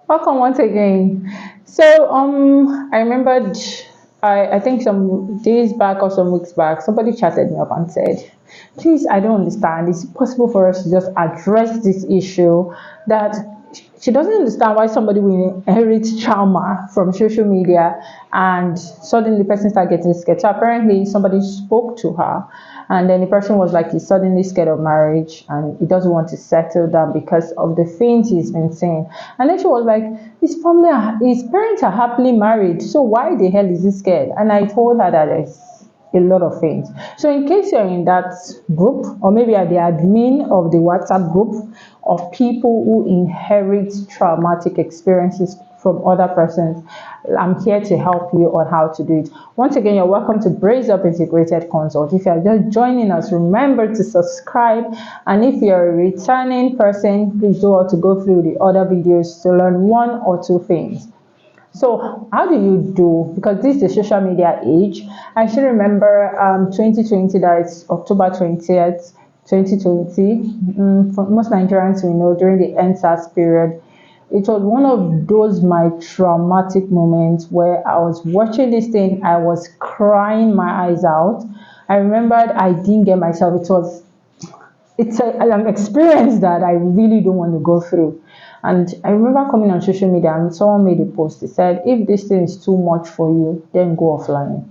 Welcome once again. So, I remembered, I think some days back or some weeks back, somebody chatted me up and said, "Please, I don't understand. Is it possible for us to just address this issue that she doesn't understand why somebody will inherit trauma from social media and suddenly the person start getting scared." So apparently somebody spoke to her and then the person was like he's suddenly scared of marriage and he doesn't want to settle down because of the things he's been saying. And then she was like, his parents are happily married, so why the hell is he scared? And I told her that there's a lot of things. So in case you're in that group, or maybe you're the admin of the WhatsApp group of people who inherit traumatic experiences from other persons, I'm here to help you on how to do it. Once again, you're welcome to Brace Up Integrated Consult. If you're just joining us, remember to subscribe. And if you're a returning person, please do want to go through the other videos to learn one or two things. So how do you do? Because this is the social media age. I should remember 2020, that is October 20th, 2020. For most Nigerians we know during the NSAS period, it was one of those my traumatic moments where I was watching this thing, I was crying my eyes out. I remembered I didn't get myself. An experience that I really don't want to go through. And I remember coming on social media and someone made a post. They said, if this thing is too much for you, then go offline.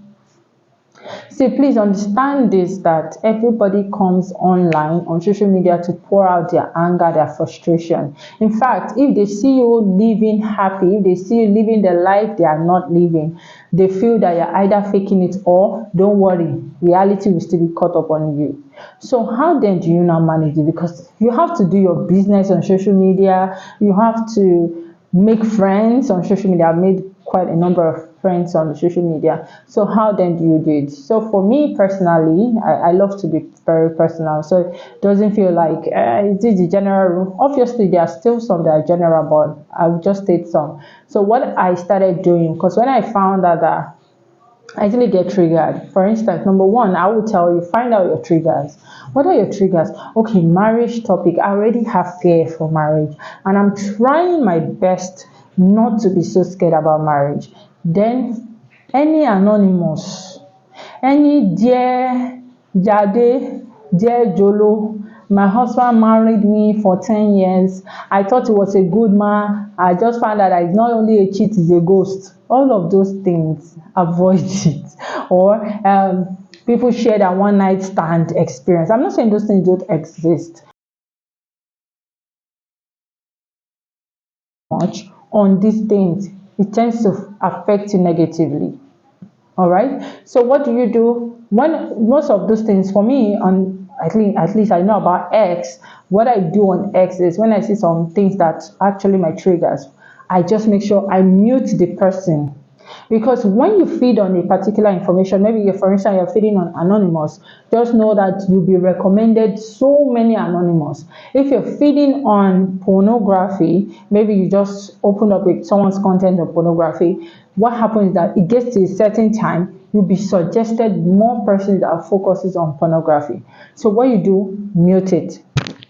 See, please understand this, that everybody comes online on social media to pour out their anger, their frustration. In fact, if they see you living happy, if they see you living the life they are not living, they feel that you're either faking it or, don't worry, reality will still be caught up on you. So how then do you now manage it? Because you have to do your business on social media, you have to make friends on social media. I've made quite a number of friends on the social media. So how then do you do it? So for me personally, I love to be very personal. So it doesn't feel like it is the general rule. Obviously, there are still some that are general, but I will just state some. So what I started doing, because when I found out that I easily get triggered. For instance, number one, I will tell you, find out your triggers. What are your triggers? Okay, marriage topic. I already have fear for marriage, and I'm trying my best not to be so scared about marriage. Then, any anonymous, any dear Jade, dear Jolo, my husband married me for 10 years. I thought he was a good man. I just found out that he's not only a cheat, he's a ghost. All of those things, avoid it. Or people share that one night stand experience. I'm not saying those things don't exist much on these things. It tends to affect you negatively. All right. So what do you do when most of those things for me on at least I know about X. What I do on X is when I see some things that actually my triggers, I just make sure I mute the person. Because when you feed on a particular information, maybe for instance you're feeding on anonymous, just know that you'll be recommended so many anonymous. If you're feeding on pornography, maybe you just open up with someone's content of pornography, what happens is that it gets to a certain time, you'll be suggested more persons that focuses on pornography. So what you do, mute it.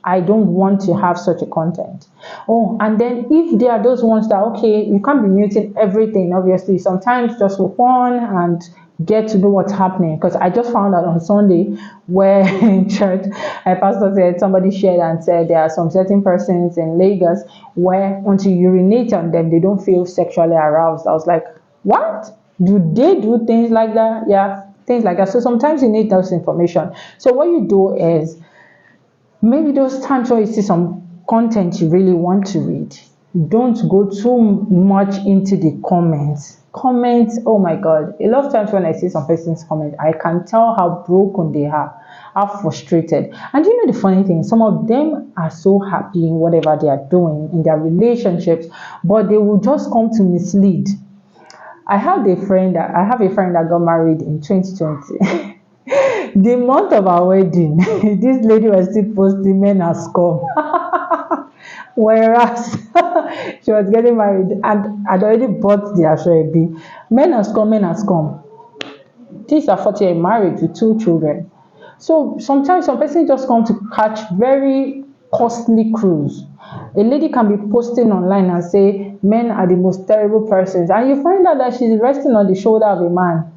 I don't want to have such a content. Oh, and then if there are those ones that, okay, you can't be muting everything, obviously. Sometimes just for fun and get to know what's happening. Because I just found out on Sunday where in church, a pastor said, somebody shared and said there are some certain persons in Lagos where once you urinate on them, they don't feel sexually aroused. I was like, what? Do they do things like that? Yeah, things like that. So sometimes you need those information. So what you do is, maybe those times where you see some content you really want to read, don't go too much into the comments. Comments, oh my god, a lot of times when I see some person's comment, I can tell how broken they are, how frustrated. And you know the funny thing, some of them are so happy in whatever they are doing in their relationships, but they will just come to mislead. I have a friend that got married in 2020. The month of our wedding, this lady was still posting men as come. Whereas she was getting married and had already bought the Ashwebi. Men has come. These are 40 year married with two children. So sometimes some person just come to catch very costly cruise. A lady can be posting online and say men are the most terrible persons, and you find out that she's resting on the shoulder of a man.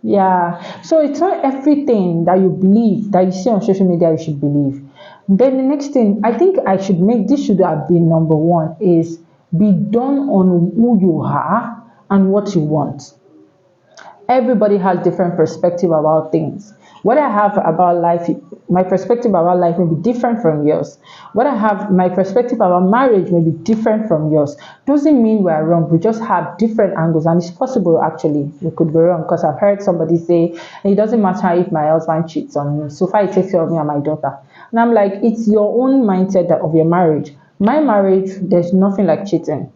Yeah, so it's not everything that you believe that you see on social media you should believe. Then the next thing I think I should make, this should have been number one, is be done on who you are and what you want. Everybody has different perspective about things. What I have about life, my perspective about life may be different from yours. What I have, my perspective about marriage may be different from yours. Doesn't mean we are wrong. We just have different angles, and it's possible actually we could be wrong, because I've heard somebody say it doesn't matter if my husband cheats on me, so far he takes care of me and my daughter. And I'm like, it's your own mindset of your marriage. My marriage, there's nothing like cheating,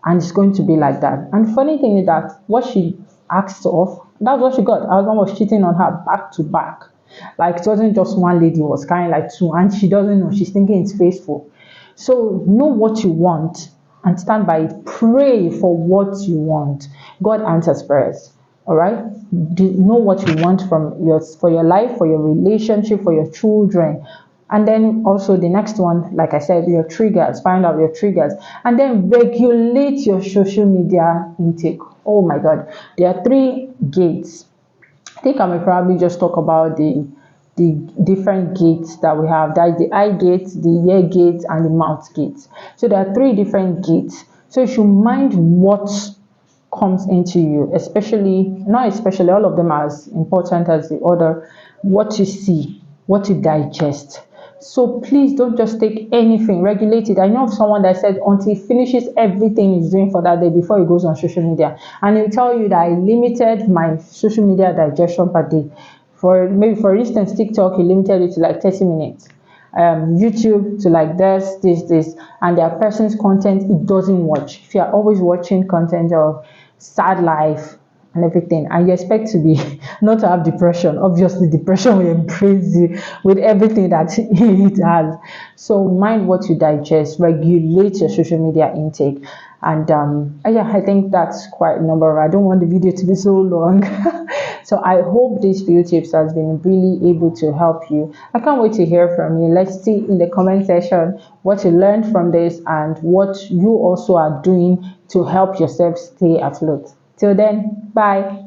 and it's going to be like that. And the funny thing is that what she asked of, that's what she got. Her husband was cheating on her back to back. Like, it wasn't just one lady, it was kind of like two, and she doesn't know. She's thinking it's faithful. So know what you want and stand by it. Pray for what you want. God answers prayers. All right. Know what you want from for your life, for your relationship, for your children. And then also the next one, like I said, your triggers. Find out your triggers, and then regulate your social media intake. Oh my God, there are three gates. I think I may probably just talk about the different gates that we have. That is the eye gate, the ear gate, and the mouth gate. So there are three different gates. So you should mind what comes into you, especially, not especially, all of them are as important as the other. What you see, what you digest. So please don't just take anything, regulate it. I know of someone that said until he finishes everything he's doing for that day before he goes on social media, and he'll tell you that I limited my social media digestion per day. For maybe, for instance, TikTok, he limited it to like 30 minutes. YouTube to like this, and there are person's content he doesn't watch. If you are always watching content of sad life and everything, and you expect to be not to have depression, obviously depression will embrace you with everything that it has. So mind what you digest, regulate your social media intake. And yeah, I think that's quite a number. I don't want the video to be so long. So I hope these few tips has been really able to help you. I can't wait to hear from you. Let's see in the comment section what you learned from this and what you also are doing to help yourself stay afloat. Till then, bye.